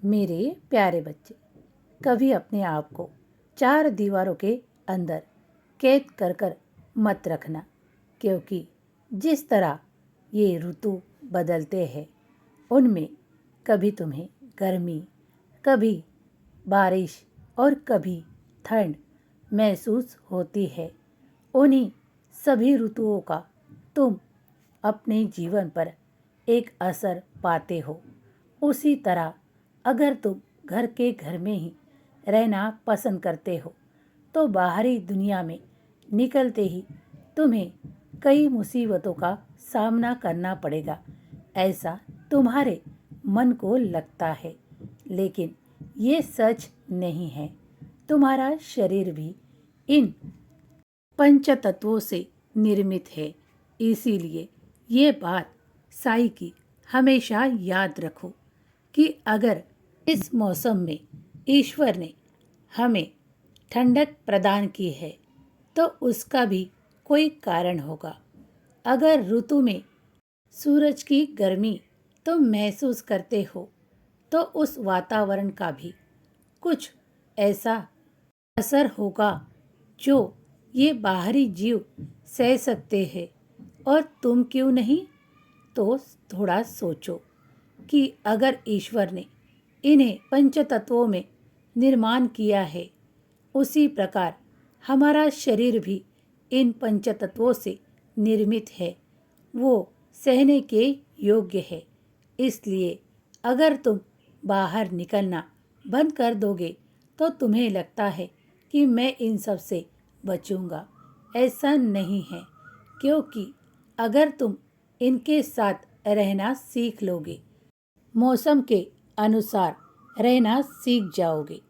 मेरे प्यारे बच्चे, कभी अपने आप को चार दीवारों के अंदर कैद कर मत रखना, क्योंकि जिस तरह ये ऋतु बदलते हैं उनमें कभी तुम्हें गर्मी, कभी बारिश और कभी ठंड महसूस होती है। उन्हीं सभी ऋतुओं का तुम अपने जीवन पर एक असर पाते हो। उसी तरह अगर तुम घर में ही रहना पसंद करते हो तो बाहरी दुनिया में निकलते ही तुम्हें कई मुसीबतों का सामना करना पड़ेगा, ऐसा तुम्हारे मन को लगता है। लेकिन ये सच नहीं है। तुम्हारा शरीर भी इन पंचतत्वों से निर्मित है। इसीलिए ये बात साई की हमेशा याद रखो कि अगर इस मौसम में ईश्वर ने हमें ठंडक प्रदान की है तो उसका भी कोई कारण होगा। अगर ऋतु में सूरज की गर्मी तुम महसूस करते हो तो उस वातावरण का भी कुछ ऐसा असर होगा जो ये बाहरी जीव सह सकते हैं, और तुम क्यों नहीं? तो थोड़ा सोचो कि अगर ईश्वर ने इन्हें पंचतत्वों में निर्माण किया है, उसी प्रकार हमारा शरीर भी इन पंचतत्वों से निर्मित है। वो सहने के योग्य है। इसलिए अगर तुम बाहर निकलना बंद कर दोगे तो तुम्हें लगता है कि मैं इन सब से बचूंगा। ऐसा नहीं है, क्योंकि अगर तुम इनके साथ रहना सीख लोगे, मौसम के अनुसार रहना सीख जाओगे,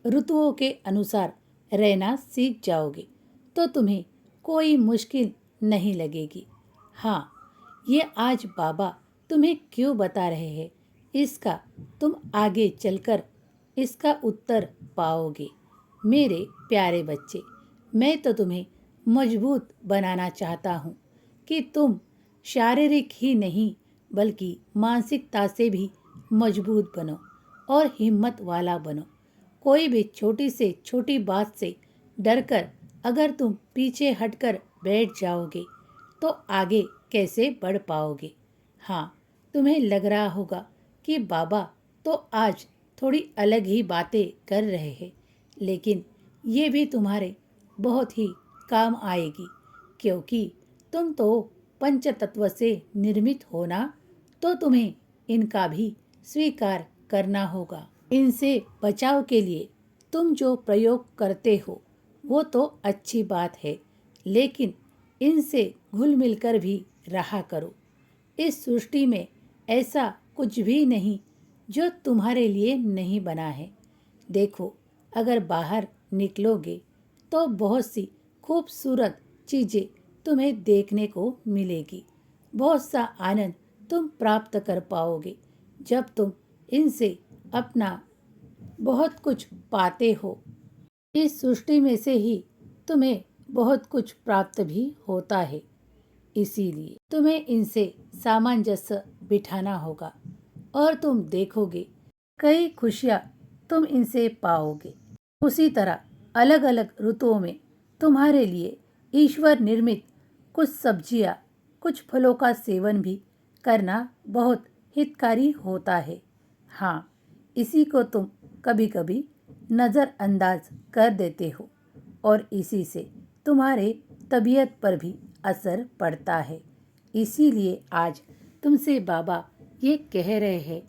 ऋतुओं के अनुसार रहना सीख जाओगे, तो तुम्हें कोई मुश्किल नहीं लगेगी। हाँ, ये आज बाबा तुम्हें क्यों बता रहे हैं, इसका तुम आगे चलकर इसका उत्तर पाओगे। मेरे प्यारे बच्चे, मैं तो तुम्हें मजबूत बनाना चाहता हूँ कि तुम शारीरिक ही नहीं बल्कि मानसिकता से भी मजबूत बनो और हिम्मत वाला बनो। कोई भी छोटी से छोटी बात से डरकर अगर तुम पीछे हटकर बैठ जाओगे तो आगे कैसे बढ़ पाओगे? हाँ, तुम्हें लग रहा होगा कि बाबा तो आज थोड़ी अलग ही बातें कर रहे हैं, लेकिन ये भी तुम्हारे बहुत ही काम आएगी, क्योंकि तुम तो पंचतत्व से निर्मित हो ना, तो तुम्हें इनका भी स्वीकार करना होगा। इनसे बचाव के लिए तुम जो प्रयोग करते हो वो तो अच्छी बात है, लेकिन इनसे घुल मिलकर भी रहा करो। इस सृष्टि में ऐसा कुछ भी नहीं जो तुम्हारे लिए नहीं बना है। देखो, अगर बाहर निकलोगे तो बहुत सी खूबसूरत चीज़ें तुम्हें देखने को मिलेगी। बहुत सा आनंद तुम प्राप्त कर पाओगे जब तुम इनसे अपना बहुत कुछ पाते हो। इस सृष्टि में से ही तुम्हें बहुत कुछ प्राप्त भी होता है। इसीलिए तुम्हें इनसे सामंजस्य बिठाना होगा और तुम देखोगे कई खुशियाँ तुम इनसे पाओगे। उसी तरह अलग अलग ऋतुओं में तुम्हारे लिए ईश्वर निर्मित कुछ सब्जियाँ, कुछ फलों का सेवन भी करना बहुत हितकारी होता है। हाँ, इसी को तुम कभी कभी नज़रअंदाज कर देते हो और इसी से तुम्हारे तबीयत पर भी असर पड़ता है। इसीलिए आज तुमसे बाबा ये कह रहे हैं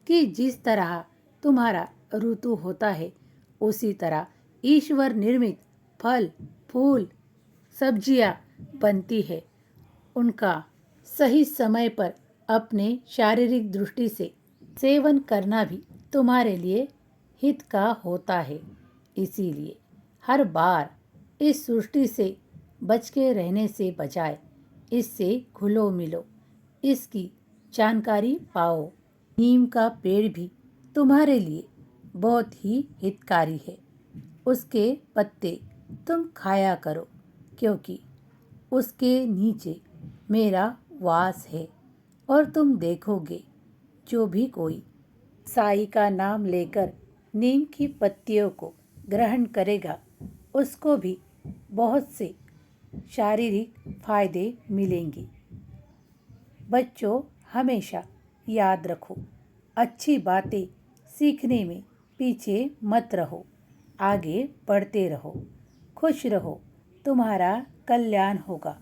कि जिस तरह तुम्हारा ऋतु होता है उसी तरह ईश्वर निर्मित फल, फूल, सब्जियां बनती है। उनका सही समय पर अपने शारीरिक दृष्टि से सेवन करना भी तुम्हारे लिए हित का होता है। इसीलिए हर बार इस सृष्टि से बच के रहने से बजाय इससे घुलो मिलो, इसकी जानकारी पाओ। नीम का पेड़ भी तुम्हारे लिए बहुत ही हितकारी है। उसके पत्ते तुम खाया करो, क्योंकि उसके नीचे मेरा वास है। और तुम देखोगे जो भी कोई साई का नाम लेकर नीम की पत्तियों को ग्रहण करेगा, उसको भी बहुत से शारीरिक फायदे मिलेंगे। बच्चों, हमेशा याद रखो, अच्छी बातें सीखने में पीछे मत रहो, आगे बढ़ते रहो, खुश रहो, तुम्हारा कल्याण होगा।